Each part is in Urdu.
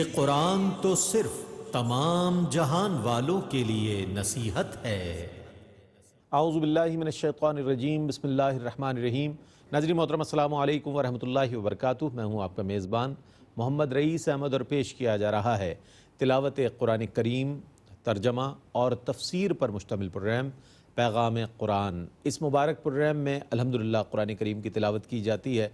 یہ قرآن تو صرف تمام جہان والوں کے لیے نصیحت ہے۔ اعوذ باللہ من الشیطان الرجیم، بسم اللہ الرحمن الرحیم۔ ناظرین محترم السلام علیکم ورحمۃ اللہ وبرکاتہ۔ میں ہوں آپ کا میزبان محمد رئیس احمد، اور پیش کیا جا رہا ہے تلاوت قرآن کریم، ترجمہ اور تفسیر پر مشتمل پروگرام پیغام قرآن۔ اس مبارک پروگرام میں الحمدللہ قرآن کریم کی تلاوت کی جاتی ہے۔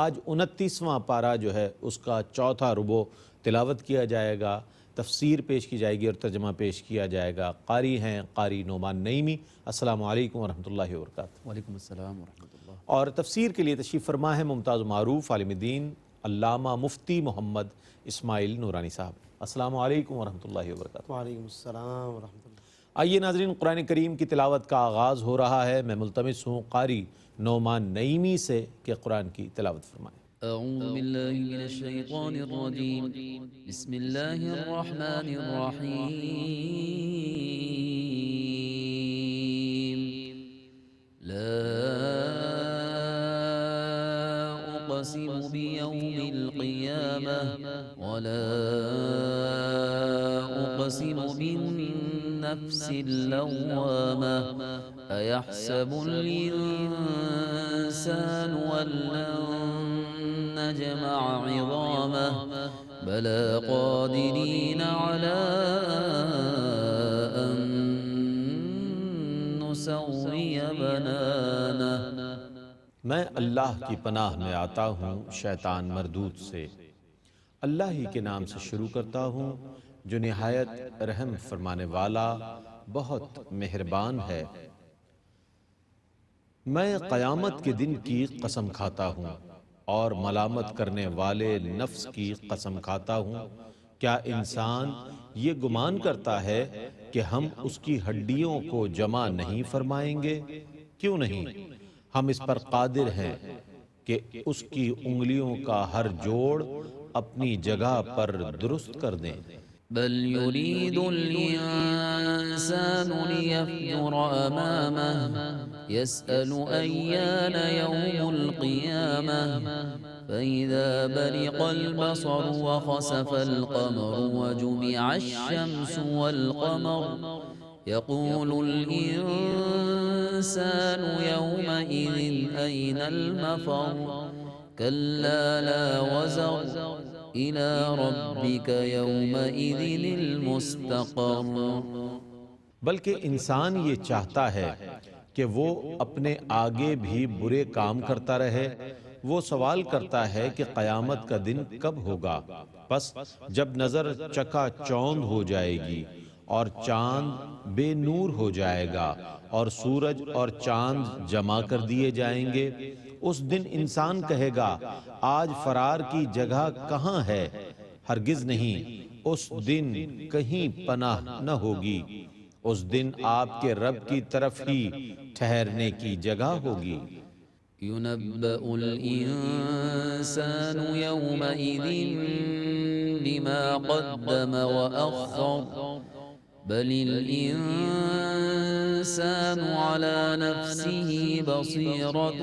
آج 29واں پارہ جو ہے اس کا چوتھا ربع تلاوت کیا جائے گا، تفسیر پیش کی جائے گی اور ترجمہ پیش کیا جائے گا۔ قاری ہیں قاری نعمان نعیمی۔ السلام علیکم ورحمۃ اللہ وبرکاتہ۔ وعلیکم السلام ورحمۃ اللہ۔ اور تفسیر کے لیے تشریف فرما ہے ممتاز و معروف عالم دین علامہ مفتی محمد اسماعیل نورانی صاحب۔ السلام علیکم ورحمۃ اللہ وبرکاتہ۔ وعلیکم السلام ورحمۃ اللہ۔ آئیے ناظرین، قرآن کریم کی تلاوت کا آغاز ہو رہا ہے۔ میں ملتمس ہوں قاری نعمان نعیمی سے کہ قرآن کی تلاوت فرمائیں۔ اعوذ باللہ من الشیطان الرجیم، بسم اللہ الرحمن الرحیم۔ لا اقسم بیوم القیامہ ولا اقسم بالنفس اللوامہ، ایحسب الانسان ان لن نجمع عظامہ بلا قادرین علی ان نسوی بنانہ۔ میں اللہ کی پناہ میں آتا ہوں شیطان مردود سے۔ اللہ ہی کے نام سے شروع کرتا ہوں جو نہایت رحم فرمانے والا بہت مہربان ہے۔ میں قیامت کے دن کی قسم کھاتا ہوں اور ملامت کرنے والے نفس کی قسم کھاتا ہوں۔ کیا انسان یہ گمان کرتا ہے کہ ہم اس کی ہڈیوں کو جمع نہیں فرمائیں گے؟ کیوں نہیں، ہم اس پر قادر ہیں کہ اس کی انگلیوں کا ہر جوڑ اپنی جگہ پر درست کر دیں۔ بل يريد الإنسان ليفجر أمامه يسأل أيان يوم القيامة فإذا برق البصر وخسف القمر وجمع الشمس والقمر يقول الإنسان يومئذ أين المفر كلا لا وزر إِلَىٰ رَبِّكَ يَوْمَئِذٍ الْمُسْتَقَرُّ۔ بلکہ انسان یہ چاہتا ہے کہ وہ اپنے آگے بھی برے کام کرتا رہے۔ وہ سوال کرتا ہے کہ قیامت کا دن کب ہوگا؟ پس جب نظر چکا چوند ہو جائے گی اور چاند بے نور ہو جائے گا اور سورج اور چاند جمع کر دیے جائیں گے، اس دن انسان کہے گا آج فرار کی جگہ کہاں ہے؟ ہرگز نہیں، اس دن کہیں پناہ نہ ہوگی۔ اس دن آپ کے رب کی طرف ہی ٹھہرنے کی جگہ ہوگی۔ يُنَبَّأُ الْإِنسَانُ يَوْمَئِذٍ بِمَا قَدَّمَ وَأَخَّرَ بل الإنسان على نفسه بصيرة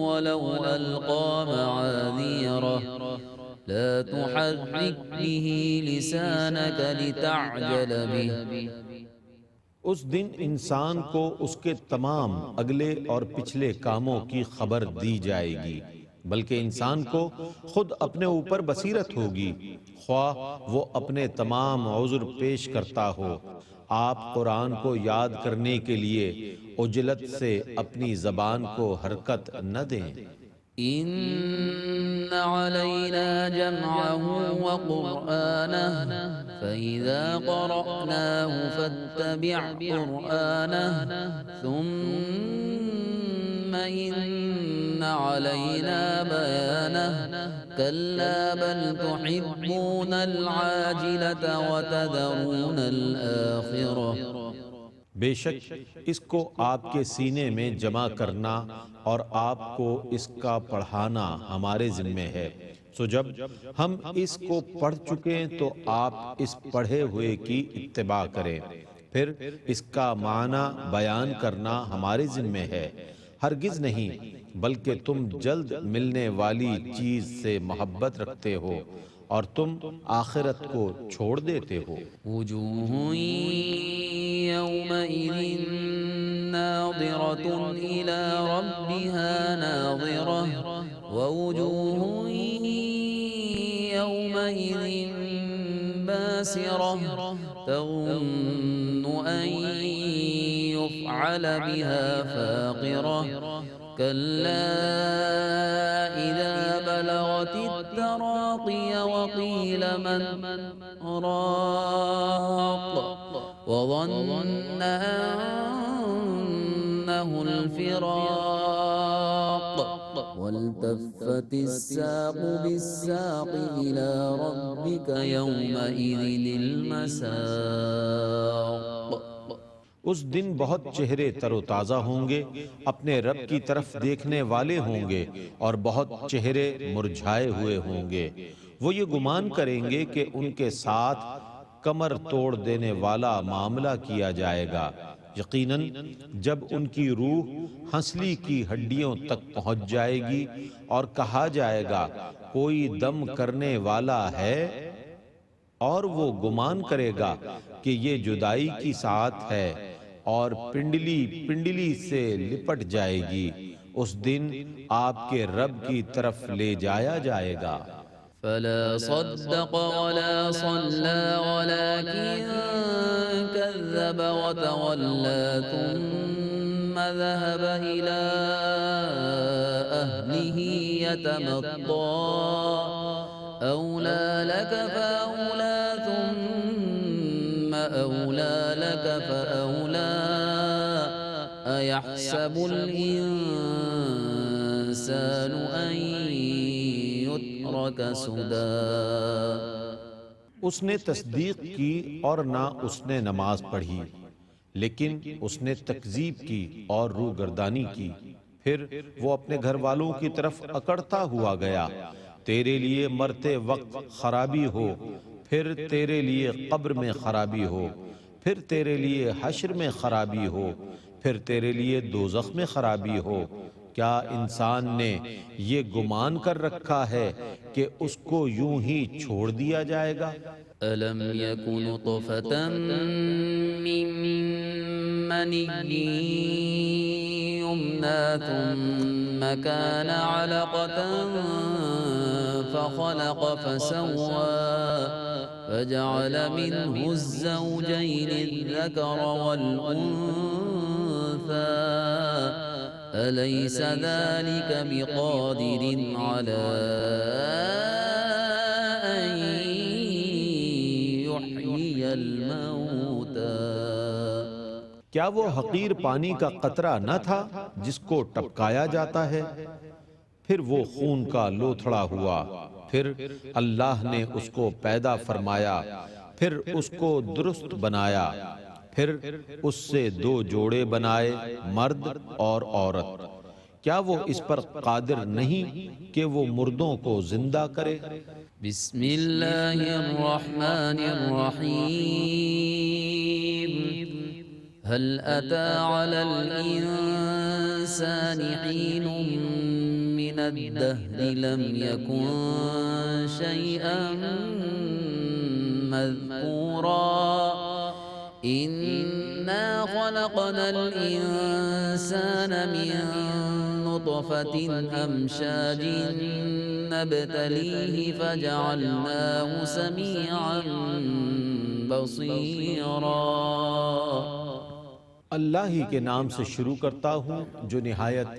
ولو ألقى معاذيره لا تحرك به لسانك لتعجل به۔ اس دن انسان کو اس کے تمام اگلے اور پچھلے کاموں کی خبر دی جائے گی، بلکہ انسان کو خود اپنے اوپر بصیرت ہوگی، خواہ وہ اپنے تمام عذر پیش کرتا ہو۔ آپ قرآن کو یاد کرنے کے لیے عجلت سے اپنی زبان کو حرکت نہ دیں۔ إن علينا جمعه وقرآنه فإذا قرأناه فاتبع قرآنه ثم إن علينا بيانه كلا بل تحبون العاجلة وتذرون الآخرة۔ بے شک اس کو آپ کے سینے میں جمع کرنا اور آپ کو اس کا پڑھانا ہمارے ذمہ ہے۔ سو جب ہم اس کو پڑھ چکیں تو آپ اس پڑھے ہوئے کی اتباع کریں، پھر اس کا معنی بیان کرنا ہمارے ذمہ ہے۔ ہرگز نہیں، بلکہ تم جلد ملنے والی چیز سے محبت رکھتے ہو اور تم آخرت کو چھوڑ دیتے ہو۔ وجوه يومئذ ناظرة إلى ربها ناظرة ووجوه يومئذ باسرة تظن أن يفعل بها فاقرة كلا إذا بلغت التراقي وقيل من راق وظن أنه الفراق والتفت الساق بالساق إلى ربك يومئذ المساق۔ اس دن بہت چہرے تر و تازہ ہوں گے، اپنے رب کی طرف دیکھنے والے ہوں گے، اور بہت چہرے مرجھائے ہوئے ہوں گے۔ وہ یہ گمان کریں گے کہ ان کے ساتھ کمر توڑ دینے والا معاملہ کیا جائے گا۔ یقیناً جب ان کی روح ہنسلی کی ہڈیوں تک پہنچ جائے گی اور کہا جائے گا کوئی دم کرنے والا ہے، اور وہ گمان کرے گا کہ یہ جدائی کی ساعت ہے، اور پنڈلی پنڈلی سے لپٹ جائے گی۔ اس دن آپ کے رب کی طرف لے جایا جائے گا۔ فلا صدق ولا صلى ولكن كذب وتولى ثم ذهب إلى أهله يتمطى أولى لك فأولى ثم أولى لك فأولى أيحسب الإنسان أن يترك سدى۔ اس نے تصدیق کی اور نہ اس نے نماز پڑھی، لیکن اس نے تکذیب کی اور روگردانی کی۔ پھر وہ اپنے گھر والوں کی طرف اکڑتا ہوا گیا۔ تیرے لیے مرتے وقت خرابی ہو، پھر تیرے لیے قبر میں خرابی ہو، پھر تیرے لیے حشر میں خرابی ہو، پھر تیرے لیے دوزخ میں خرابی ہو۔ کیا انسان نے یہ گمان کر رکھا ہے کہ اس کو یوں ہی چھوڑ دیا جائے گا؟ ألم يك نطفة من مني يمنى ثم كان علقة فخلق فسوى فجعل منه الزوجين الذكر والأنثى أليس ذلك بقادر على أن يحيي الموتى؟ کیا وہ حقیر پانی کا قطرہ نہ تھا جس کو ٹپکایا جاتا ہے، پھر وہ خون کا لوتھڑا ہوا، پھر اللہ نے اس کو پیدا فرمایا، پھر اس کو درست بنایا، پھر اس سے دو جوڑے بنائے، مرد اور عورت۔ کیا وہ اس پر قادر نہیں کہ وہ مردوں کو زندہ کرے؟ بسم اللہ الرحمن الرحیم هل أتى على الإنسان حين من الدهر لم يكن شيئا مذكورا إنا خلقنا الإنسان من نطفة أمشاج نبتليه فجعلناه سميعا بصيرا۔ اللہ ہی کے نام سے شروع کرتا ہوں جو نہایت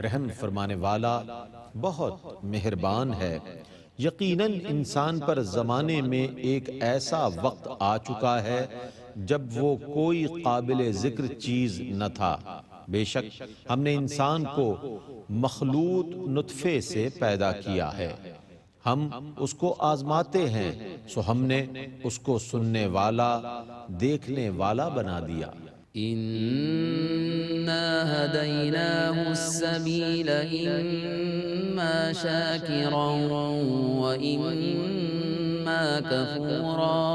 رحم فرمانے والا بہت مہربان ہے۔ یقیناً انسان پر زمانے میں ایک ایسا وقت آ چکا ہے جب وہ کوئی قابل ذکر چیز نہ تھا۔ بے شک ہم نے انسان کو مخلوط نطفے سے پیدا کیا ہے، ہم اس کو آزماتے ہیں، سو ہم نے اس کو سننے والا دیکھنے والا بنا دیا۔ إنا هديناه السبيل إما شاكرا وإما كفورا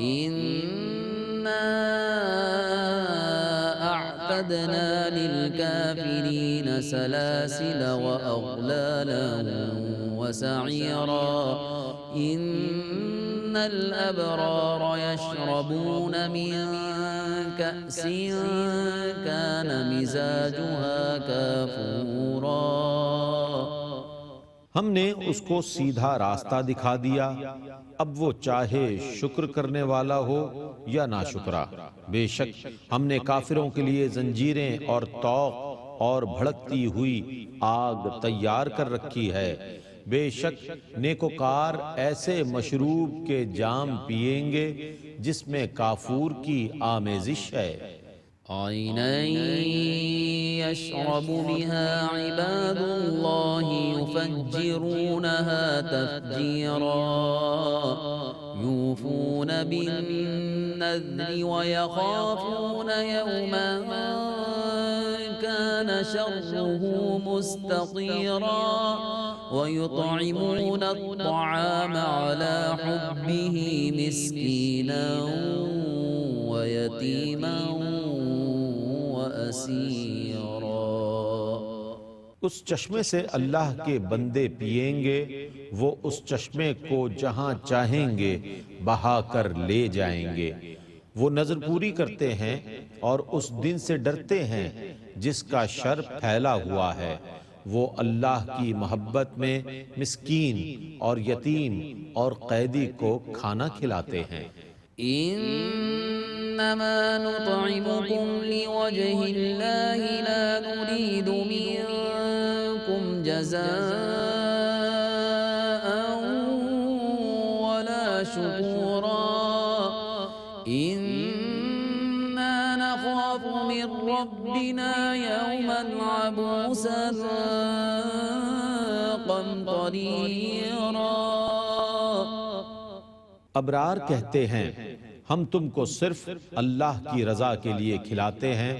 إنا أعتدنا للكافرين سلاسل وأغلالا وسعيرا إن الأبرار يشربون من كأس كان مزاجها كافورا ہم نے اس کو سیدھا راستہ دکھا دیا، اب وہ چاہے شکر کرنے والا ہو یا ناشکرا۔ بے شک ہم نے کافروں کے لیے زنجیریں اور طوق اور بھڑکتی ہوئی آگ تیار کر رکھی ہے۔ بے شک نیکوکار ایسے مشروب کے جام پیئیں گے جس میں کافور کی آمیزش ہے۔ عينا يشرب بها عباد الله يفجرونها تفجيرا يوفون بالنذر ويخافون يوما كان شره مستطيرا ويطعمون الطعام على حبه مسكينا ويتيما اس چشمے سے اللہ کے بندے پیئیں گے، وہ اس چشمے کو جہاں چاہیں گے بہا کر لے جائیں گے۔ وہ نظر پوری کرتے ہیں اور اس دن سے ڈرتے ہیں جس کا شر پھیلا ہوا ہے۔ وہ اللہ کی محبت میں مسکین اور یتیم اور قیدی کو کھانا کھلاتے ہیں۔ إنما نطعمكم لوجه الله لا نريد منكم جزاء ولا شكورا إنا نخاف من ربنا يوما عبوسا قمطريرا ابرار کہتے ہیں ہم تم کو صرف اللہ کی رضا کے لیے کھلاتے ہیں،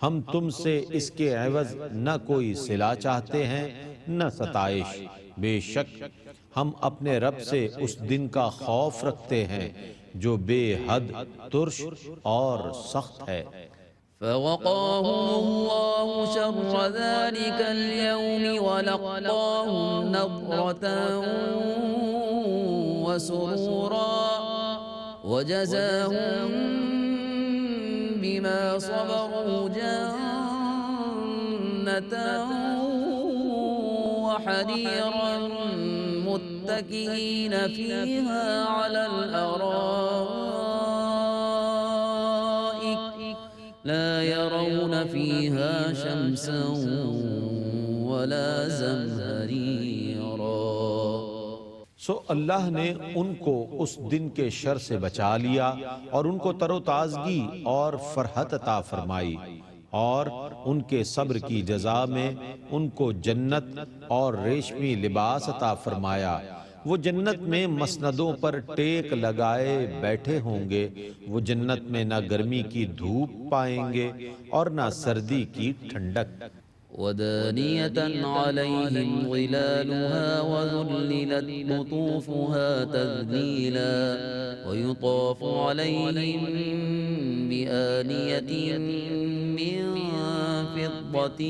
ہم تم سے اس کے عوض نہ کوئی صلہ چاہتے ہیں نہ ستائش۔ بے شک ہم اپنے رب سے اس دن کا خوف رکھتے ہیں جو بے حد ترش اور سخت ہے۔ فوقاهم الله شر ذلك اليوم ولقاهم نضرة وسرورا وجزاهم بما صبروا جنة وحريرا متكئين فيها على الأرائك لا يرون فيها شمسا ولا زمهريرا۔ سو اللہ نے ان کو اس دن کے شر سے بچا لیا اور ان کو تر و تازگی اور فرحت عطا فرمائی، اور ان کے صبر کی جزا میں ان کو جنت اور ریشمی لباس عطا فرمایا۔ وہ جنت میں مسندوں پر ٹیک لگائے بیٹھے ہوں گے، وہ جنت میں نہ گرمی کی دھوپ پائیں گے اور نہ سردی کی ٹھنڈک۔ ودانية عليهم ظلالها وذللت قطوفها تذليلا ويطاف عليهم بآنية من فضة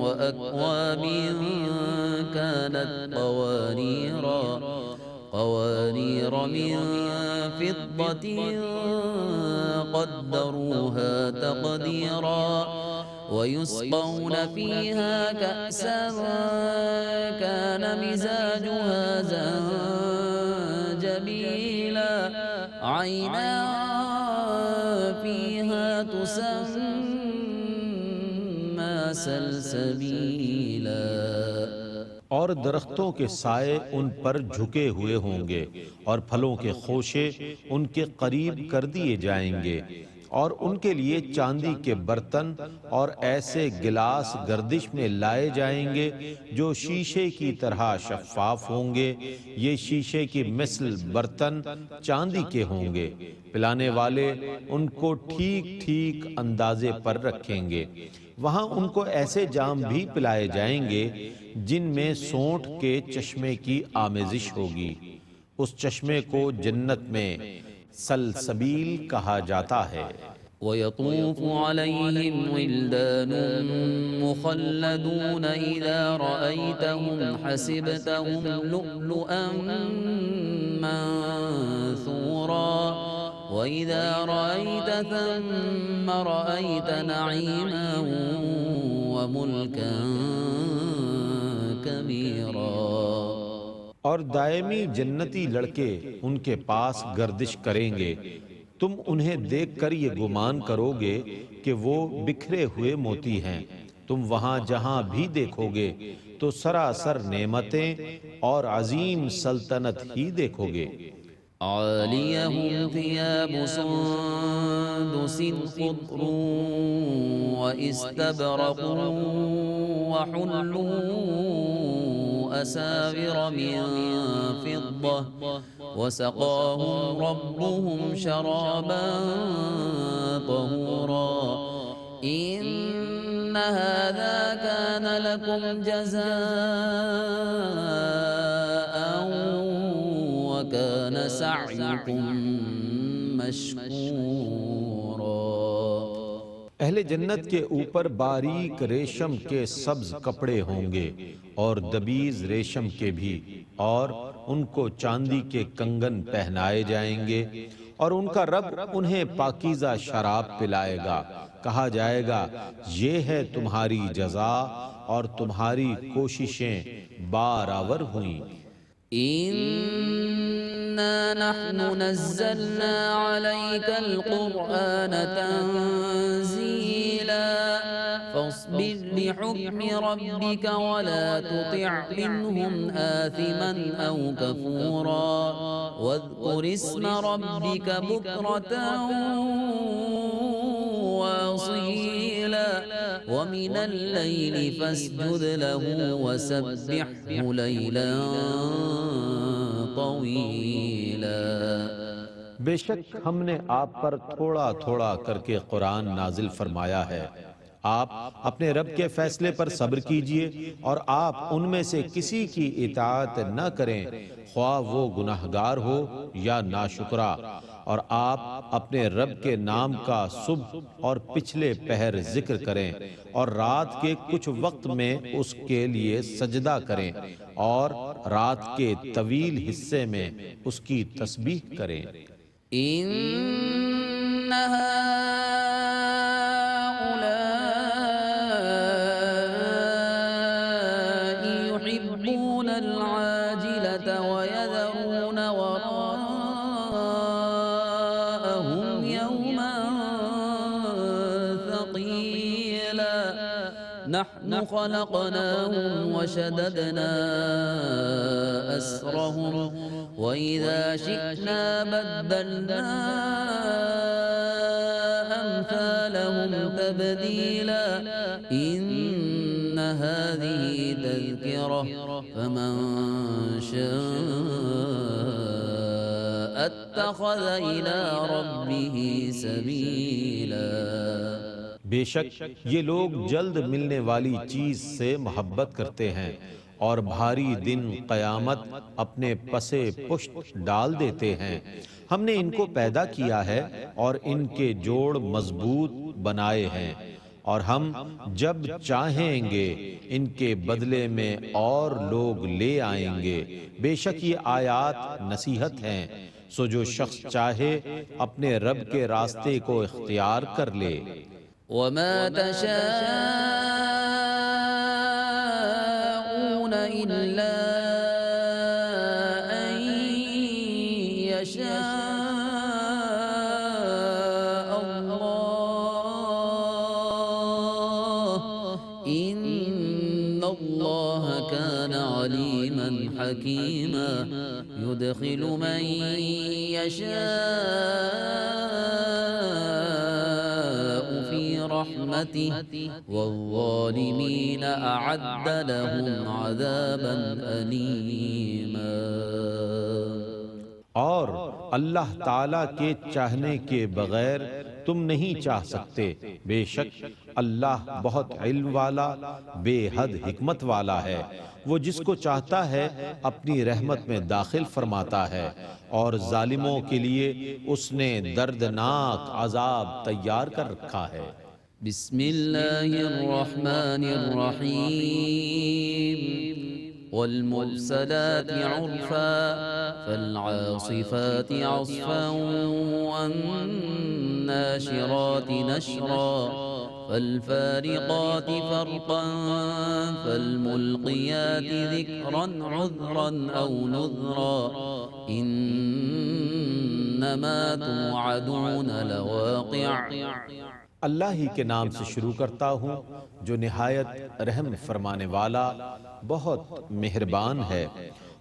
وأكواب كانت قوارير من فضة قدروها تقديرا ويسقون فيها كأسا كان مزاجها زنجبيلا عينا فيها تسمى سلسبيلا۔ اور درختوں کے سائے ان پر جھکے ہوئے ہوں گے اور پھلوں کے خوشے ان کے قریب کر دیے جائیں گے، اور ان کے لیے چاندی کے برتن اور ایسے گلاس گردش میں لائے جائیں گے جو شیشے کی طرح شفاف ہوں گے۔ یہ شیشے کی مثل برتن چاندی کے ہوں گے۔ پلانے والے ان کو ٹھیک ٹھیک اندازے پر رکھیں گے۔ وہاں ان کو ایسے جام بھی پلائے جائیں گے جن میں سونٹ کے چشمے کی آمیزش ہوگی۔ اس چشمے کو جنت میں سلسبیل کہا جاتا ہے۔ ويطوف عليهم ولدان مخلدون إذا رأيتهم حسبتهم لؤلؤا منثورا وإذا رأيت ثم رأيت نعيما وملكا كبيرا۔ اور دائمی جنتی لڑکے ان کے پاس گردش کریں گے، تم انہیں دیکھ کر یہ گمان کرو گے کہ وہ بکھرے ہوئے موتی ہیں۔ تم وہاں جہاں بھی دیکھو گے تو سراسر نعمتیں اور عظیم سلطنت ہی دیکھو گے۔ عاليهم ثياب سندس خضر واستبرق وحلوا أساور من فضة وسقاهم ربهم شرابا طهورا إن هذا كان لكم جزاء وكان سعيكم مشكورا۔ اہل جنت کے اوپر باریک ریشم کے سبز کپڑے ہوں گے اور دبیز ریشم کے بھی، اور ان کو چاندی کے کنگن پہنائے جائیں گے، اور ان کا رب انہیں پاکیزہ شراب پلائے گا۔ کہا جائے گا یہ ہے تمہاری جزا اور تمہاری کوششیں بارآور ہوئیں۔ إنا نحن نزلنا عليك القرآن تنزيلا فاصبر لحكم ربك ولا تطع منهم آثما أو كفورا واذكر اسم ربك بكرة وأصيلا ومن الليل فاسجد له وسبحه ليلا طويلا۔ بے شک ہم نے آپ پر تھوڑا تھوڑا کر کے قرآن نازل فرمایا ہے، آپ اپنے رب کے فیصلے پر صبر کیجئے اور آپ ان میں سے کسی کی اطاعت نہ کریں، خواہ وہ گناہگار ہو یا ناشکرا، اور آپ اپنے رب کے نام کا صبح اور پچھلے پہر ذکر کریں اور رات کے کچھ وقت میں اس کے لیے سجدہ کریں اور رات کے طویل حصے میں اس کی تسبیح کریں۔ إن هؤلاء يحبون العاجلة ويذرون وراءهم يوما ثقيلا نحن خلقناهم وشددنا أسرهم وإذا شئنا بدلنا أمثالهم تبديلا إن هذه تذكرة فمن شاء اتخذ إلى ربه سبيلا۔ بے شک یہ لوگ جلد ملنے والی چیز سے محبت کرتے ہیں اور بھاری دن قیامت اپنے پسے پشت ڈال دیتے ہیں۔ ہم نے ان کو پیدا کیا ہے اور ان کے جوڑ مضبوط بنائے ہیں، اور ہم جب چاہیں گے ان کے بدلے میں اور لوگ لے آئیں گے۔ بے شک یہ آیات نصیحت ہیں، سو جو شخص چاہے اپنے رب کے راستے کو اختیار کر لے۔ وما تشاءون إلا أن يشاء الله إن الله كان عليما حكيما يدخل من يشاء في رحمته والظالمين أعد لهم عذابا أليما۔ اور اللہ تعالیٰ کے چاہنے کے بغیر تم نہیں چاہ سکتے، بے شک اللہ بہت علم والا، بے حد حکمت والا ہے۔ وہ جس کو چاہتا ہے اپنی رحمت میں داخل فرماتا ہے، اور ظالموں کے لیے اس نے دردناک عذاب تیار کر رکھا ہے۔ بسم اللہ الرحمن الرحیم والمرسلات عرفا فالعاصفات عصفا والناشرات نشرا فالفارقات فرقا فالملقيات ذكرا عذرا أو نذرا إنما توعدون لواقع۔ اللہ ہی کے نام سے شروع کرتا ہوں جو نہایت رحم فرمانے والا بہت مہربان ہے۔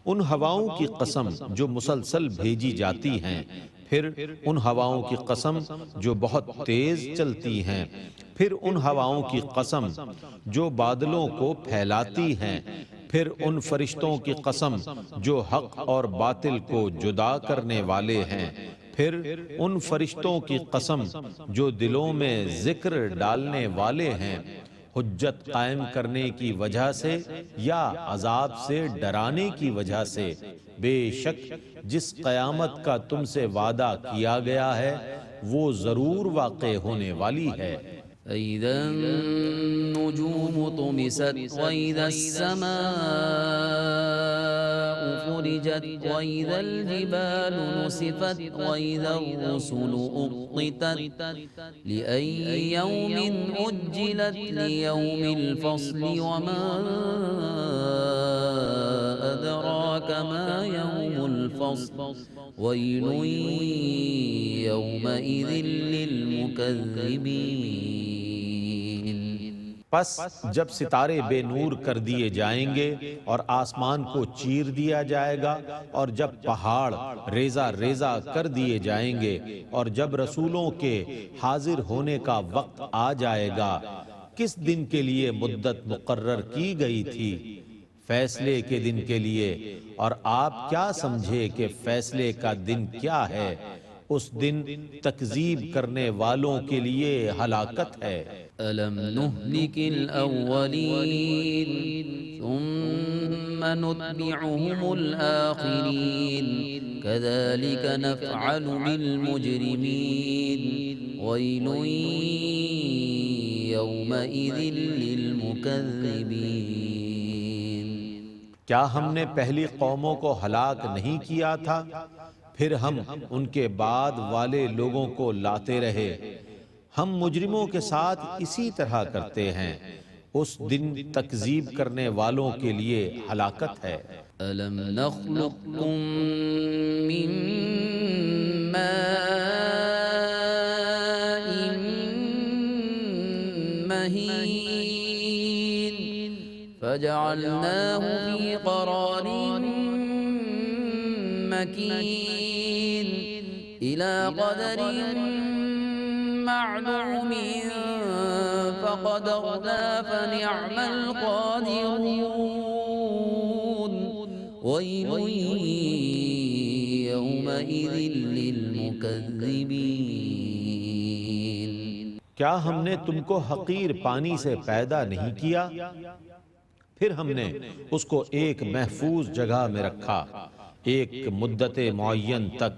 ان ہواؤں کی قسم جو مسلسل بھیجی جاتی ہیں، پھر ان ہواؤں کی قسم جو بہت تیز چلتی ہیں، پھر ان ہواؤں کی قسم جو بادلوں کو پھیلاتی ہیں، پھر ان فرشتوں کی قسم جو حق اور باطل کو جدا کرنے والے ہیں، پھر ان فرشتوں کی قسم جو دلوں میں ذکر ڈالنے والے ہیں، حجت قائم کرنے کی وجہ سے یا عذاب سے ڈرانے کی وجہ سے۔ بے شک جس قیامت کا تم سے وعدہ کیا گیا ہے وہ ضرور واقع ہونے والی ہے۔ فَإِذَا النُّجُومُ طُمِسَتْ وَإِذَا السَّمَاءُ فُرِجَتْ وَإِذَا الْجِبَالُ نُسِفَتْ وَإِذَا الرُّسُلُ أُقِّتَتْ لِأَيِّ يَوْمٍ أُجِّلَتْ لِيَوْمِ الْفَصْلِ وَمَا أَدْرَاكَ مَا يَوْمُ الْفَصْلِ وَيْلٌ يَوْمَئِذٍ لِّلْمُكَذِّبِينَ۔ پس جب ستارے بے نور کر دیے جائیں گے اور آسمان کو چیر دیا جائے گا، اور جب پہاڑ ریزہ ریزہ کر دیے جائیں گے، اور جب رسولوں کے حاضر ہونے کا وقت آ جائے گا، کس دن کے لیے مدت مقرر کی گئی تھی؟ فیصلے کے دن کے لیے۔ اور آپ کیا سمجھے کہ فیصلے کا دن کیا ہے؟ اس دن تکذیب کرنے والوں کے لیے ہلاکت ہے۔ أَلَمْ نُهْلِكِ الْأَوَّلِينَ ثُمَّ نُتْبِعُهُمُ الْآخِرِينَ كَذَلِكَ نَفْعَلُ بِالْمُجْرِمِينَ وَيْلٌ يَوْمَئِذٍ لِّلْمُكَذِّبِينَ۔ کیا ہم نے پہلی قوموں کو ہلاک نہیں کیا تھا؟ پھر ہم ان کے بعد والے لوگوں کو لاتے رہے۔ ہم مجرموں کے ساتھ اسی طرح کرتے ہیں۔ اس دن تکذیب کرنے والوں کے لیے ہلاکت ہے۔ أَلَمْ نَخْلُقكُّم مِّن مَّاءٍ مَّهِينٍ فَجَعَلْنَاهُ فِي قَرَارٍ مَّكِينٍ إِلَى قَدَرٍ معلوم فقدرنا فنعم القادرون ويل يومئذ للمكذبين۔ کیا ہم نے تم کو حقیر پانی سے پیدا نہیں کیا؟ پھر ہم نے اس کو ایک محفوظ جگہ میں رکھا ایک مدت معین تک،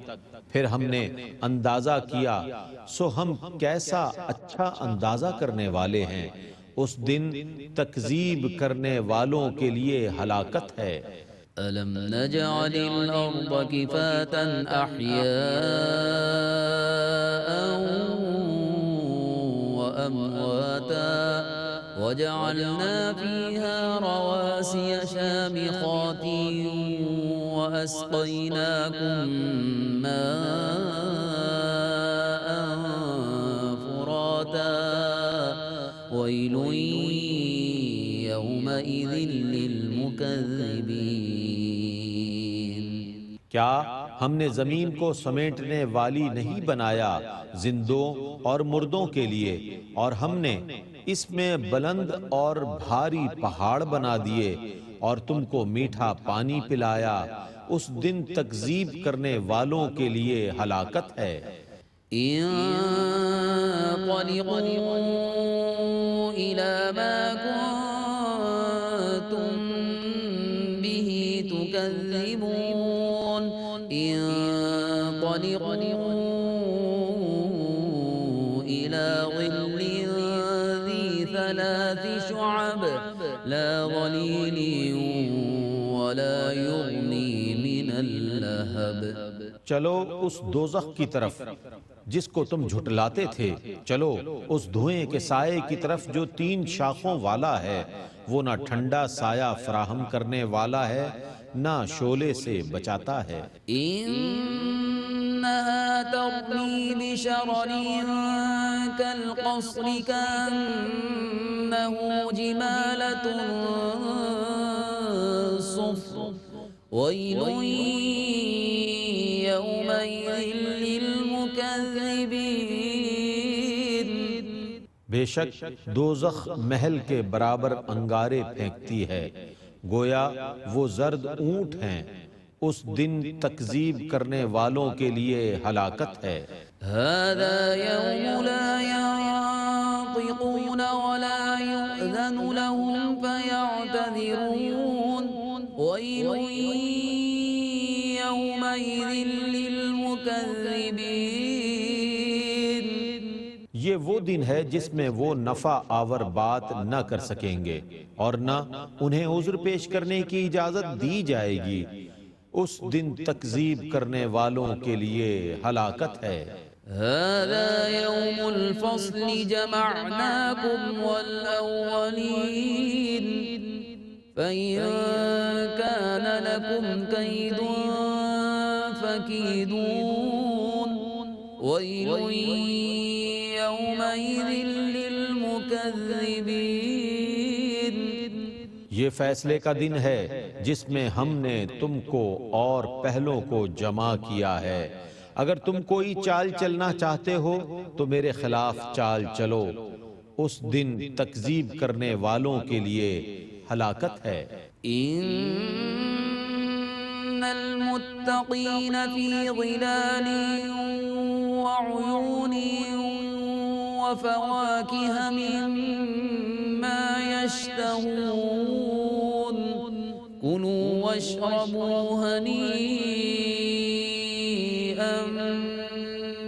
پھر ہم نے اندازہ کیا، سو ہم کیسا اچھا اندازہ کرنے والے ہیں۔ اس دن تکذیب کرنے والوں کے لیے ہلاکت ہے۔ أَلَمْ نَجْعَلِ الْأَرْضَ كِفَاتًا أَحْيَاءً وَأَمْوَاتًا وَجَعَلْنَا فِيهَا رَوَاسِيَ شَامِخَاتٍ وَأَسْقَيْنَاكُم مَّاءً فُرَاتًا وَيْلٌ يَوْمَئِذٍ لِّلْمُكَذِّبِينَ۔ کیا ہم نے زمین کو سمیٹنے والی نہیں بنایا زندوں اور مردوں کے لیے، اور ہم نے اس میں بلند اور بھاری پہاڑ بنا دیے، اور تم کو میٹھا پانی پلایا۔ اس دن تکذیب کرنے والوں کے لیے ہلاکت ہے۔ إن انطلقوا إلى ما كنتم به تكذبون انطلقوا إلى ظل ذي ثلاث شعب لا ظليل ولا يغني من اللهب چلو اس دوزخ کی طرف جس کو تم جھٹلاتے تھے، چلو اس دھوئیں کے سائے کی طرف جو 3 شاخوں والا ہے، وہ نہ ٹھنڈا سایہ فراہم کرنے والا ہے نہ شعلے سے بچاتا ہے۔ إنها ترمي بشرر كالقصر كأنه جمالة صفر ويل يومئذ للمكذبين۔ بے شک دوزخ محل کے برابر انگارے پھینکتی ہے، گویا وہ زرد اونٹ ہیں، اس دن تکذیب کرنے والوں کے لیے ہلاکت ہے۔ هذا يوم لا ينطقون ولا يؤذن لهم فيعتذرون ويل يومئذ للمكذبين۔ یہ وہ دن ہے جس میں وہ نفع آور بات نہ کر سکیں گے اور نہ انہیں عذر پیش کرنے کی اجازت دی جائے گی، اس دن تکذیب کرنے والوں کے لیے ہلاکت ہے۔ هذا يوم الفصل جمعناكم والأولين فإن كان لكم كيد فكيدون ويل يومئذ للمكذبين۔ یہ فیصلے کا دن ہے جس میں ہم نے تم کو اور پہلوں کو جمع کیا ہے، اگر تم کوئی چال چلنا چاہتے ہو تو میرے خلاف چال چلو، اس دن تکذیب کرنے والوں کے لیے ہلاکت ہے۔ إن المتقين في ظلال وعيون وفواكه مما يشتهون كلوا واشربوا هنيئا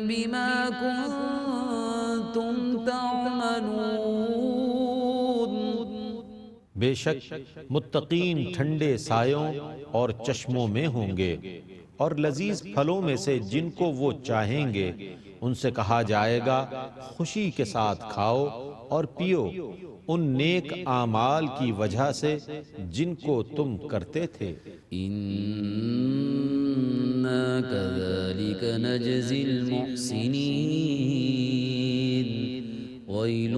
بما كنتم تعملون۔ بے شک متقین ٹھنڈے سایوں اور چشموں میں ہوں گے اور لذیذ پھلوں میں سے جن کو وہ چاہیں گے، ان سے کہا جائے گا خوشی کے ساتھ کھاؤ اور پیو ان نیک اعمال کی وجہ سے جن کو تم کرتے تھے۔ إنا كذلك نجزي المحسنين ويل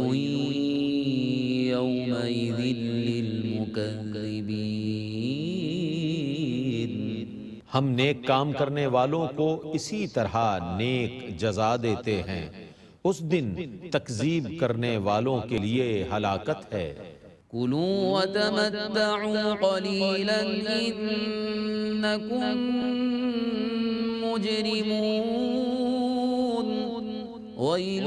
يومئذ للمكذبين۔ ہم نیک کام کرنے والوں کو اسی طرح نیک جزا دیتے ہیں، اس دن تکذیب کرنے والوں کے لیے ہلاکت ہے۔ كلوا وتمتعوا قليلا إنكم مجرمون ويل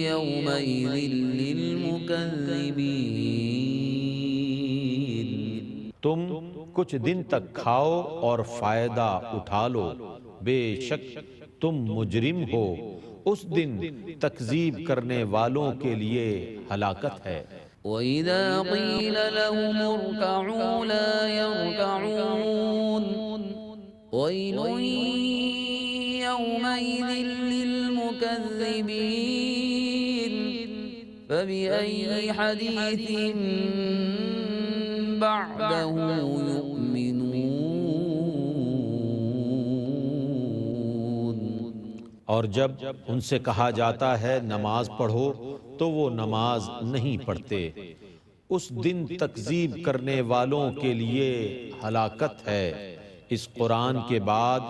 يومئذ للمكذبين۔ تم کچھ دن تک کھاؤ اور فائدہ اٹھا لو، بے شک تم مجرم ہو، اس دن تکذیب کرنے والوں کے لیے ہلاکت ہے۔ وَإِذَا قِيلَ لَهُمُ ارْكَعُوا لَا يَرْكَعُونَ وَيْلٌ يَوْمَئِذٍ لِّلْمُكَذِّبِينَ فَبِأَيِّ حَدِيثٍ بَعْدَهُ يُؤْمِنُونَ۔ اور جب ان سے کہا جاتا ہے نماز پڑھو تو وہ نماز نہیں پڑھتے، اس دن تکذیب کرنے والوں کے لیے ہلاکت ہے۔ اس قرآن کے بعد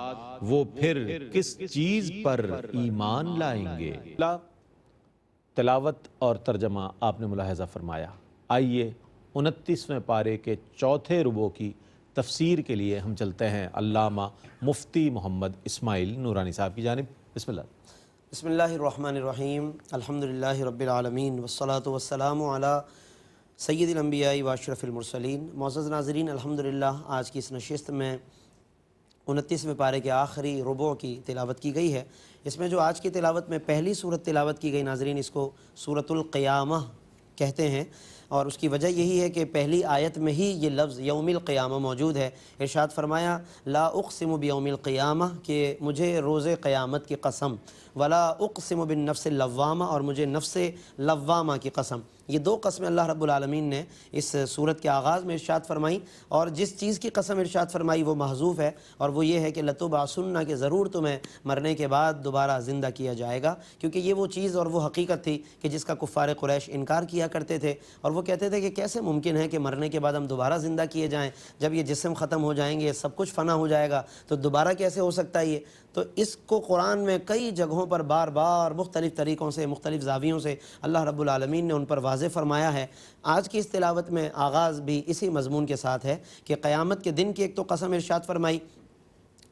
وہ پھر کس چیز پر ایمان لائیں گے؟ تلاوت اور ترجمہ آپ نے ملاحظہ فرمایا۔ آئیے 29ویں پارے کے چوتھے ربع کی تفسیر کے لیے ہم چلتے ہیں علامہ مفتی محمد اسماعیل نورانی صاحب کی جانب۔ بسم اللہ۔ بسم اللہ الرحمن الرحیم الحمدللہ رب العالمین والصلاة والسلام علی سید الانبیاء و اشرف المرسلین۔ معزز ناظرین، الحمدللہ آج کی اس نشست میں 29ویں پارے کے آخری ربع کی تلاوت کی گئی ہے۔ اس میں جو آج کی تلاوت میں پہلی صورت تلاوت کی گئی ناظرین، اس کو سورۃ القیامہ کہتے ہیں، اور اس کی وجہ یہی ہے کہ پہلی آیت میں ہی یہ لفظ یوم القیامہ موجود ہے۔ ارشاد فرمایا لا اقسم بیوم القیامہ، کہ مجھے روز قیامت کی قسم، ولا اقسم بالنفس اللوامہ، اور مجھے نفس لوامہ کی قسم۔ یہ دو قسمیں اللہ رب العالمین نے اس صورت کے آغاز میں ارشاد فرمائی، اور جس چیز کی قسم ارشاد فرمائی وہ محذوف ہے، اور وہ یہ ہے کہ لتبعثن، کہ ضرور تمہیں مرنے کے بعد دوبارہ زندہ کیا جائے گا، کیونکہ یہ وہ چیز اور وہ حقیقت تھی کہ جس کا کفار قریش انکار کیا کرتے تھے، اور وہ کہتے تھے کہ کیسے ممکن ہے کہ مرنے کے بعد ہم دوبارہ زندہ کیے جائیں، جب یہ جسم ختم ہو جائیں گے، سب کچھ فنا ہو جائے گا، تو دوبارہ کیسے ہو سکتا ہے یہ؟ تو اس کو قرآن میں کئی جگہوں پر بار بار مختلف طریقوں سے، مختلف زاویوں سے اللہ رب العالمین نے ان پر واضح فرمایا ہے۔ آج کی اس تلاوت میں آغاز بھی اسی مضمون کے ساتھ ہے کہ قیامت کے دن کی ایک تو قسم ارشاد فرمائی،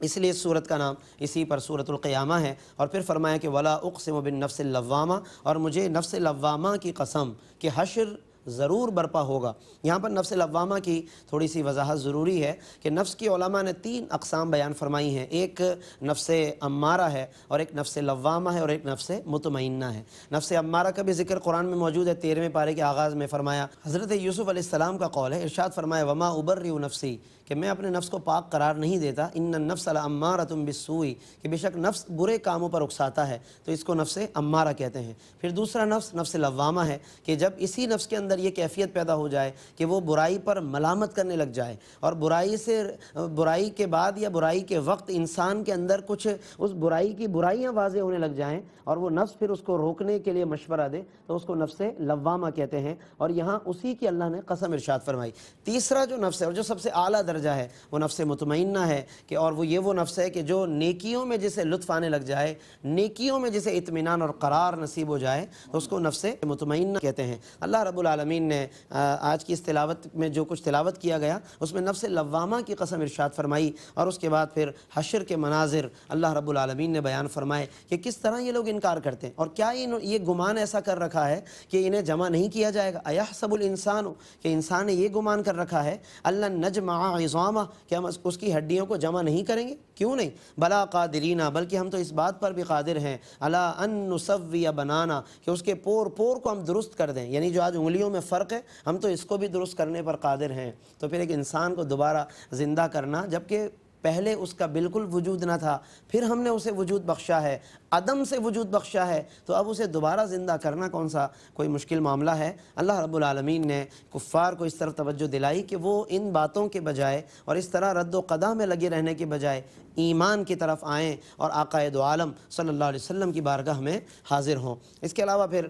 اس لیے اس صورت کا نام اسی پر سورۃ القیامہ ہے، اور پھر فرمایا کہ ولا اقسم بالنفس اللوامہ، اور مجھے نفس لوامہ کی قسم کہ حشر ضرور برپا ہوگا۔ یہاں پر نفس لوامہ کی تھوڑی سی وضاحت ضروری ہے کہ نفس کی علماء نے 3 اقسام بیان فرمائی ہیں، ایک نفس امارہ ہے، اور ایک نفس لوامہ ہے، اور ایک نفس مطمئنہ ہے۔ نفس امارہ کا بھی ذکر قرآن میں موجود ہے، 13ویں پارے کے آغاز میں فرمایا، حضرت یوسف علیہ السلام کا قول ہے، ارشاد فرمایا وما ابرئ نفسی، کہ میں اپنے نفس کو پاک قرار نہیں دیتا، ان النفس لامارۃ بالسوء، کہ بے شک نفس برے کاموں پر اکساتا ہے، تو اس کو نفس امارہ کہتے ہیں۔ پھر دوسرا نفس نفس لوامہ ہے، کہ جب اسی نفس کے اندر یہ کیفیت پیدا ہو جائے کہ وہ برائی پر ملامت کرنے لگ جائے، اور برائی کے بعد یا برائی کے وقت انسان کے اندر کچھ اس برائی کی برائیاں واضح ہونے لگ جائیں، اور وہ نفس پھر اس کو روکنے کے لیے مشورہ دے، تو اس کو نفس لوامہ کہتے ہیں، اور یہاں اسی کی اللہ نے قسم ارشاد فرمائی۔ تیسرا جو نفس ہے، اور جو سب سے اعلیٰ درجہ ہے، وہ نفس مطمئنہ ہے، کہ اور وہ نفس ہے کہ جو نیکیوں میں جسے لطف آنے لگ جائے، نیکیوں میں جسے اطمینان اور قرار نصیب ہو جائے، تو اس کو نفس مطمئنہ کہتے ہیں۔ اللہ رب العالمین نے آج کی اس تلاوت میں جو کچھ تلاوت کیا گیا، اس میں نفس لوامہ کی قسم ارشاد فرمائی، اور اس کے بعد پھر حشر کے مناظر اللہ رب العالمین نے بیان فرمائے کہ کس طرح یہ لوگ انکار کرتے ہیں، اور کیا یہ گمان ایسا کر رکھا ہے کہ انہیں جمع نہیں کیا جائے گا۔ ایحسب الانسان، کہ انسان نے یہ گمان کر رکھا ہے اللہ نجمع عظامہ، کہ ہم اس کی ہڈیوں کو جمع نہیں کریں گے، کیوں نہیں، بلا قادرین، بلکہ ہم تو اس بات پر بھی قادر ہیں، الا ان نسوی بنانا، کہ اس کے پور کو ہم درست کر دیں، یعنی جو آج انگلیوں میں فرق ہے، ہم تو اس کو بھی درست کرنے پر قادر ہیں۔ تو پھر ایک انسان کو دوبارہ زندہ کرنا، جبکہ پہلے اس کا بالکل وجود نہ تھا، پھر ہم نے اسے وجود بخشا ہے، عدم سے وجود بخشا ہے، تو اب اسے دوبارہ زندہ کرنا کون سا کوئی مشکل معاملہ ہے۔ اللہ رب العالمین نے کفار کو اس طرف توجہ دلائی کہ وہ ان باتوں کے بجائے اور اس طرح رد و قدح میں لگے رہنے کے بجائے ایمان کی طرف آئیں اور آقا دو عالم صلی اللہ علیہ وسلم کی بارگاہ میں حاضر ہوں۔ اس کے علاوہ پھر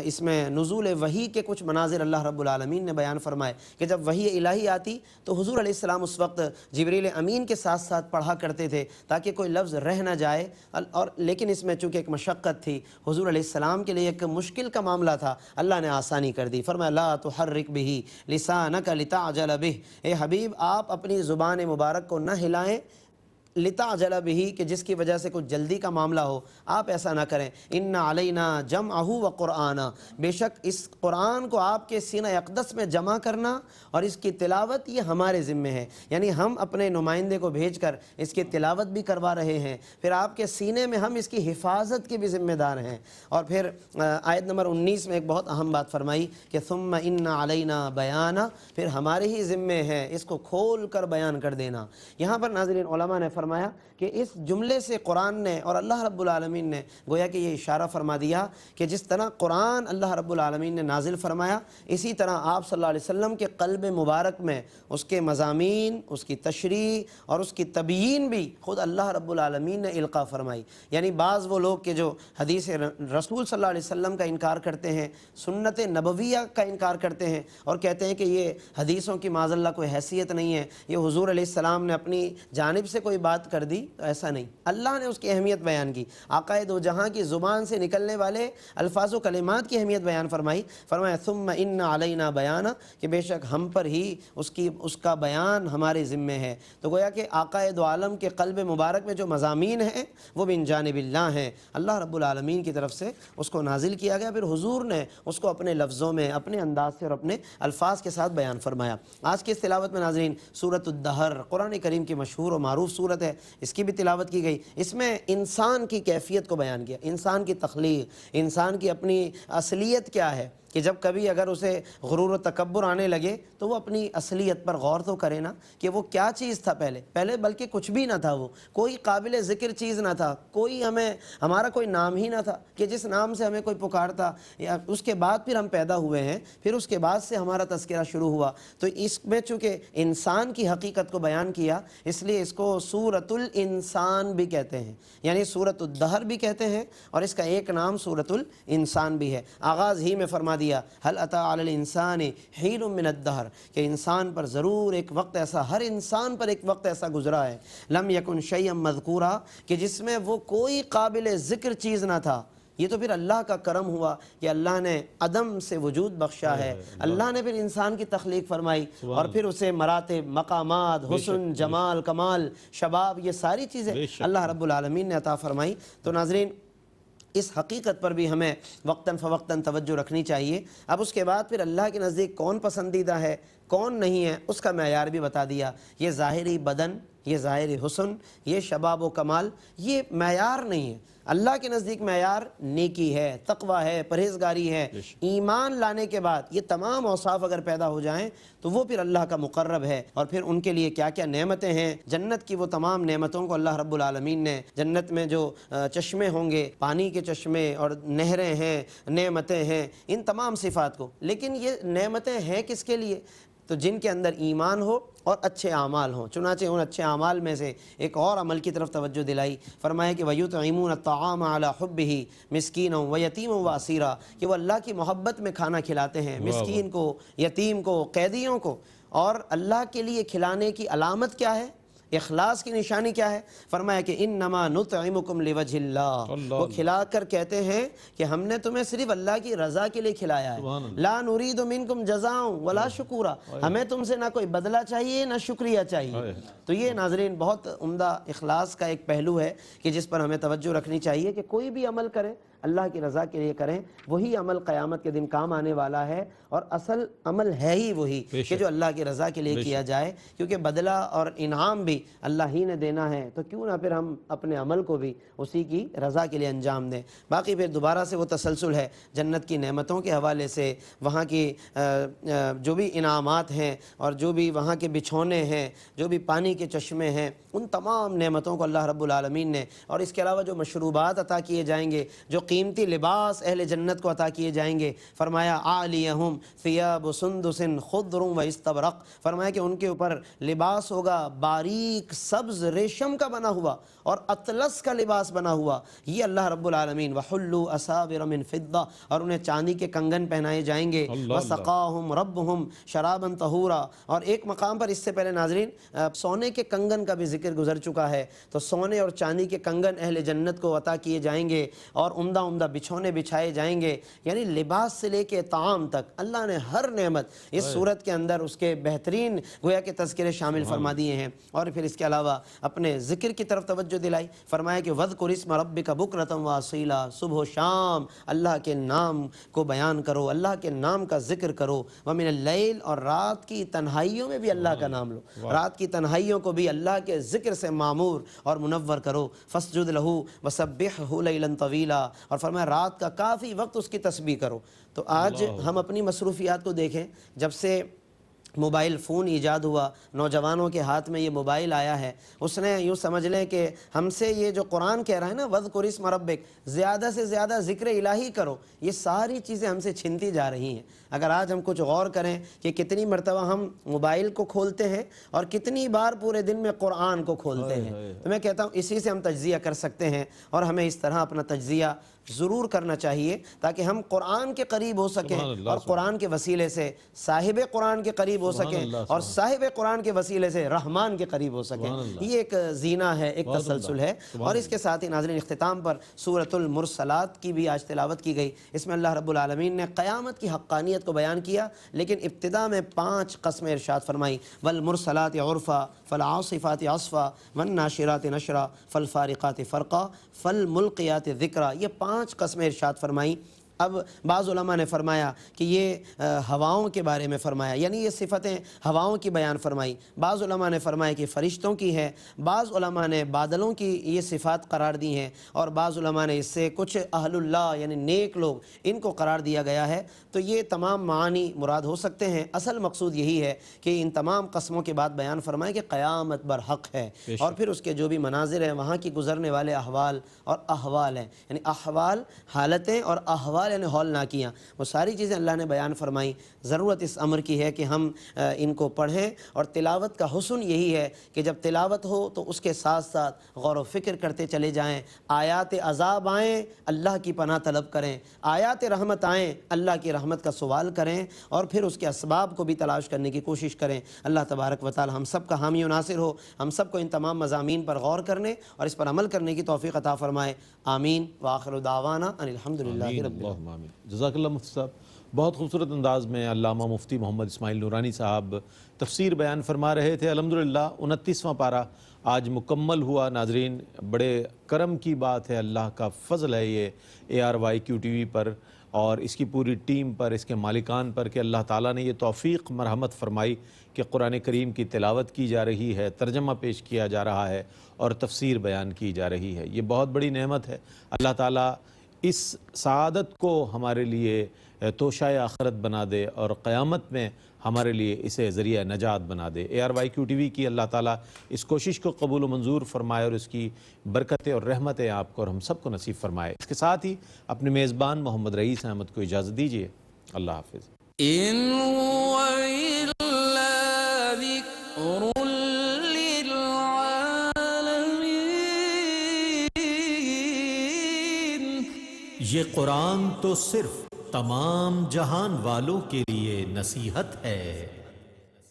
اس میں نزول وحی کے کچھ مناظر اللہ رب العالمین نے بیان فرمائے کہ جب وحی الہی آتی تو حضور علیہ السلام اس وقت جبریل امین کے ساتھ ساتھ پڑھا کرتے تھے تاکہ کوئی لفظ رہ نہ جائے، اور لیکن اس میں چونکہ ایک مشقت تھی، حضور علیہ السلام کے لیے ایک مشکل کا معاملہ تھا، اللہ نے آسانی کر دی، فرمایا لا تحرک بہ لسانک لتعجل بہ، اے حبیب آپ اپنی زبان مبارک کو نہ ہلائیں، لتعجل بہ، کہ جس کی وجہ سے کچھ جلدی کا معاملہ ہو، آپ ایسا نہ کریں، ان علینا جمعہ وقرآنا، بے شک اس قرآن کو آپ کے سینہ اقدس میں جمع کرنا اور اس کی تلاوت یہ ہمارے ذمے ہے، یعنی ہم اپنے نمائندے کو بھیج کر اس کی تلاوت بھی کروا رہے ہیں، پھر آپ کے سینے میں ہم اس کی حفاظت کے بھی ذمہ دار ہیں۔ اور پھر آیت نمبر 19 میں ایک بہت اہم بات فرمائی کہ ثم ان علینا بیانا، پھر ہمارے ہی ذمے ہے اس کو کھول کر بیان کر دینا۔ یہاں پر ناظرین علماء نے فرمایا کہ اس جملے سے قرآن نے اور اللہ رب العالمین نے گویا کہ یہ اشارہ فرما دیا کہ جس طرح قرآن اللہ رب العالمین نے نازل فرمایا، اسی طرح آپ صلی اللہ علیہ وسلم کے قلب مبارک میں اس کے مضامین، اس کی تشریح اور اس کی تبیین بھی خود اللہ رب العالمین نے القاء فرمائی۔ یعنی بعض وہ لوگ کہ جو حدیث رسول صلی اللہ علیہ وسلم کا انکار کرتے ہیں، سنت نبویہ کا انکار کرتے ہیں اور کہتے ہیں کہ یہ حدیثوں کی معاذ اللہ کوئی حیثیت نہیں ہے، یہ حضور علیہ السلام نے اپنی جانب سے کوئی بات بات کر دی تو ایسا نہیں، اللہ نے اس کی اہمیت بیان کی، آقائے دو جہاں کی زبان سے نکلنے والے الفاظ و کلمات کی اہمیت بیان فرمائی، فرمایا ثم ان علینا بیانا، کہ بے شک ہم پر ہی اس کا بیان ہمارے ذمے ہے۔ تو گویا کہ آقائے دو عالم کے قلب مبارک میں جو مضامین ہیں وہ من جانب اللہ ہیں، اللہ رب العالمین کی طرف سے اس کو نازل کیا گیا، پھر حضور نے اس کو اپنے لفظوں میں، اپنے انداز سے اور اپنے الفاظ کے ساتھ بیان فرمایا۔ آج کی اس تلاوت میں ناظرین سورۃ الدہر قرآن کریم کی مشہور و معروف صورت ہے، اس کی بھی تلاوت کی گئی۔ اس میں انسان کی کیفیت کو بیان کیا، انسان کی تخلیق، انسان کی اپنی اصلیت کیا ہے، کہ جب کبھی اگر اسے غرور و تکبر آنے لگے تو وہ اپنی اصلیت پر غور تو کرے نا، کہ وہ کیا چیز تھا پہلے بلکہ کچھ بھی نہ تھا، وہ کوئی قابل ذکر چیز نہ تھا، ہمارا کوئی نام ہی نہ تھا کہ جس نام سے ہمیں کوئی پکارتا، یا اس کے بعد پھر ہم پیدا ہوئے ہیں، پھر اس کے بعد سے ہمارا تذکرہ شروع ہوا۔ تو اس میں چونکہ انسان کی حقیقت کو بیان کیا، اس لیے اس کو سورۃ الانسان بھی کہتے ہیں، یعنی سورۃ الدہر بھی کہتے ہیں، اور اس کا ایک نام سورۃ الانسان بھی ہے۔ آغاز ہی میں فرما دیا هل اتى على الانسان حين من الدهر، کہ انسان پر ضرور ایک وقت ایسا، ہر انسان پر ایک وقت ایسا گزرا ہے، لم يكن شيئا مذکورا، کہ جس میں وہ کوئی قابل ذکر چیز نہ تھا۔ یہ تو پھر اللہ کا کرم ہوا کہ اللہ نے عدم سے وجود بخشا ہے، اللہ نے پھر انسان کی تخلیق فرمائی، اور پھر اسے مراتب، مقامات، حسن، جمال، کمال، شباب، یہ ساری چیزیں اللہ رب العالمین نے عطا فرمائی۔ تو ناظرین اس حقیقت پر بھی ہمیں وقتاً فوقتاً توجہ رکھنی چاہیے۔ اب اس کے بعد پھر اللہ کے نزدیک کون پسندیدہ ہے، کون نہیں ہے، اس کا معیار بھی بتا دیا۔ یہ ظاہری بدن، یہ ظاہری حسن، یہ شباب و کمال، یہ معیار نہیں ہے۔ اللہ کے نزدیک معیار نیکی ہے، تقوی ہے، پرہیزگاری ہے۔ ایمان لانے کے بعد یہ تمام اوصاف اگر پیدا ہو جائیں تو وہ پھر اللہ کا مقرب ہے، اور پھر ان کے لیے کیا کیا نعمتیں ہیں، جنت کی وہ تمام نعمتوں کو اللہ رب العالمین نے، جنت میں جو چشمے ہوں گے، پانی کے چشمے اور نہریں ہیں، نعمتیں ہیں، ان تمام صفات کو۔ لیکن یہ نعمتیں ہیں کس کے لیے؟ تو جن کے اندر ایمان ہو اور اچھے اعمال ہوں۔ چنانچہ ان اچھے اعمال میں سے ایک اور عمل کی طرف توجہ دلائی، فرمایا کہ وَيُطْعِمُونَ الطَّعَامَ عَلَى حُبِّهِ مِسْكِينًا وَيَتِيمًا وَأَسِيرًا، کہ وہ اللہ کی محبت میں کھانا کھلاتے ہیں، مسکین کو، یتیم کو، قیدیوں کو۔ اور اللہ کے لیے کھلانے کی علامت کیا ہے، اخلاص کی نشانی کیا ہے؟ فرمایا کہ انما نطعمکم لوجہ اللہ، وہ کھلا کر کہتے ہیں کہ ہم نے تمہیں صرف اللہ کی رضا کے لیے کھلایا ہے، لا نرید منکم جزاء ولا شکورا، ہمیں تم سے نہ کوئی بدلہ چاہیے نہ شکریہ چاہیے۔ تو یہ ناظرین بہت عمدہ اخلاص کا ایک پہلو ہے کہ جس پر ہمیں توجہ رکھنی چاہیے، کہ کوئی بھی عمل کریں اللہ کی رضا کے لیے کریں، وہی عمل قیامت کے دن کام آنے والا ہے، اور اصل عمل ہے ہی وہی کہ جو اللہ کی رضا کے لیے کیا جائے، کیونکہ بدلہ اور انعام بھی اللہ ہی نے دینا ہے، تو کیوں نہ پھر ہم اپنے عمل کو بھی اسی کی رضا کے لیے انجام دیں۔ باقی پھر دوبارہ سے وہ تسلسل ہے جنت کی نعمتوں کے حوالے سے، وہاں کی جو بھی انعامات ہیں اور جو بھی وہاں کے بچھونے ہیں، جو بھی پانی کے چشمے ہیں، ان تمام نعمتوں کو اللہ رب العالمین نے، اور اس کے علاوہ جو مشروبات عطا کیے جائیں گے، جو قیمتی لباس اہل جنت کو عطا کیے جائیں گے، فرمایا عالیہم ثیاب سندس خضر و استبرق، فرمایا کہ ان کے اوپر لباس ہوگا باریک سبز ریشم کا بنا ہوا اور اطلس کا لباس بنا ہوا، یہ اللہ رب العالمین، وحلوا اساور من فضہ، اور انہیں چاندی کے کنگن پہنائے جائیں گے، وسقاہم ربہم شرابا طہورا۔ اور ایک مقام پر اس سے پہلے ناظرین سونے کے کنگن کا بھی ذکر گزر چکا ہے، تو سونے اور چاندی کے کنگن اہل جنت کو عطا کیے جائیں گے، اور عمدہ عمدہ بچھونے بچھائے جائیں گے، یعنی لباس سے لے کے طعام تک اللہ نے ہر نعمت اس صورت کے اندر اس کے بہترین گویا کے تذکرے شامل فرما دیے ہیں۔ اور پھر اس کے علاوہ اپنے ذکر کی طرف توجہ دلائی، فرمایا کہ وَاذْكُرِ اسْمَ رَبِّكَ بُكْرَةً وَأَصِيلًا، صبح و شام اللہ کے نام کو بیان کرو، اللہ کے نام کا ذکر کرو، وَمِنَ اللَّيْلِ، اور رات کی تنہائیوں میں بھی اللہ کا نام لو، رات کی تنہائیوں کو بھی اللہ کے ذکر سے معمور اور منور کرو، فَاسْجُدْ لَهُ وَسَبِّحْهُ لَيْلًا طَوِيلًا، اور فرمایا رات کا کافی وقت اس کی تسبیح کرو۔ تو آج ہم اپنی مصروفیات کو دیکھیں، جب سے موبائل فون ایجاد ہوا، نوجوانوں کے ہاتھ میں یہ موبائل آیا ہے، اس نے یوں سمجھ لیں کہ ہم سے یہ جو قرآن کہہ رہا ہے نا وَاذْكُرِ اسْمَ رَبِّكَ، زیادہ سے زیادہ ذکر الہی کرو، یہ ساری چیزیں ہم سے چھنتی جا رہی ہیں۔ اگر آج ہم کچھ غور کریں کہ کتنی مرتبہ ہم موبائل کو کھولتے ہیں اور کتنی بار پورے دن میں قرآن کو کھولتے ہیں، تو میں کہتا ہوں اسی سے ہم تجزیہ کر سکتے ہیں، اور ہمیں اس طرح اپنا تجزیہ ضرور کرنا چاہیے تاکہ ہم قرآن کے قریب ہو سکیں اور قرآن کے وسیلے سے صاحب قرآن کے قریب ہو سکیں اور صاحب قرآن کے وسیلے سے رحمان کے قریب ہو سکیں۔ یہ ایک زینہ ہے، ایک تسلسل ہے۔ اور اس کے ساتھ ہی ناظرین اختتام پر سورۃ المرسلات کی بھی آج تلاوت کی گئی۔ اس میں اللہ رب العالمین نے قیامت کی حقانیت کو بیان کیا، لیکن ابتدا میں 5 قسمیں ارشاد فرمائی، والمرسلات عرفا فالعاصفات عصفا والناشرات نشرا فالفارقات فرقا فالملقیات ذکرا۔ یہ 5 قسمیں ارشاد فرمائیں۔ اب بعض علماء نے فرمایا کہ یہ ہواؤں کے بارے میں فرمایا، یعنی یہ صفتیں ہواؤں کی بیان فرمائی۔ بعض علماء نے فرمایا کہ فرشتوں کی ہے، بعض علماء نے بادلوں کی یہ صفات قرار دی ہیں، اور بعض علماء نے اس سے کچھ اہل اللہ یعنی نیک لوگ ان کو قرار دیا گیا ہے۔ تو یہ تمام معانی مراد ہو سکتے ہیں، اصل مقصود یہی ہے کہ ان تمام قسموں کے بعد بیان فرمائے کہ قیامت برحق ہے، اور پھر اس کے جو بھی مناظر ہیں، وہاں کی گزرنے والے احوال اور احوال ہیں، یعنی احوال حالتیں اور احوال یعنی ہولناکیاں، وہ ساری چیزیں اللہ نے بیان فرمائی۔ ضرورت اس امر کی ہے کہ ہم ان کو پڑھیں، اور تلاوت کا حسن یہی ہے کہ جب تلاوت ہو تو اس کے ساتھ ساتھ غور و فکر کرتے چلے جائیں۔ آیات عذاب آئیں اللہ کی پناہ طلب کریں، آیات رحمت آئیں اللہ کی رحمت کا سوال کریں، اور پھر اس کے اسباب کو بھی تلاش کرنے کی کوشش کریں۔ اللہ تبارک و تعالی ہم سب کا حامی و ناصر ہو، ہم سب کو ان تمام مضامین پر غور کرنے اور اس پر عمل کرنے کی توفیق عطا فرمائے۔ آمین وآخر دعوانا ان الحمدللہ رب العالمین۔ آمین۔ جزاک اللہ مفتی صاحب، بہت خوبصورت انداز میں علامہ مفتی محمد اسماعیل نورانی صاحب تفسیر بیان فرما رہے تھے۔ الحمدللہ 29واں پارہ آج مکمل ہوا۔ ناظرین، بڑے کرم کی بات ہے، اللہ کا فضل ہے یہ ARYQ TV پر اور اس کی پوری ٹیم پر، اس کے مالکان پر، کہ اللہ تعالیٰ نے یہ توفیق مرحمت فرمائی کہ قرآن کریم کی تلاوت کی جا رہی ہے، ترجمہ پیش کیا جا رہا ہے اور تفسیر بیان کی جا رہی ہے۔ یہ بہت بڑی نعمت ہے۔ اللہ تعالیٰ اس سعادت کو ہمارے لیے توشہ آخرت بنا دے اور قیامت میں ہمارے لیے اسے ذریعہ نجات بنا دے۔ ARYQ TV کی اللہ تعالیٰ اس کوشش کو قبول و منظور فرمائے اور اس کی برکتیں اور رحمتیں آپ کو اور ہم سب کو نصیب فرمائے۔ اس کے ساتھ ہی اپنے میزبان محمد رئیس احمد کو اجازت دیجیے۔ اللہ حافظ۔ إن هو إلا ذكر للعالمين۔ یہ قرآن تو صرف تمام جہان والوں کے لیے نصیحت ہے۔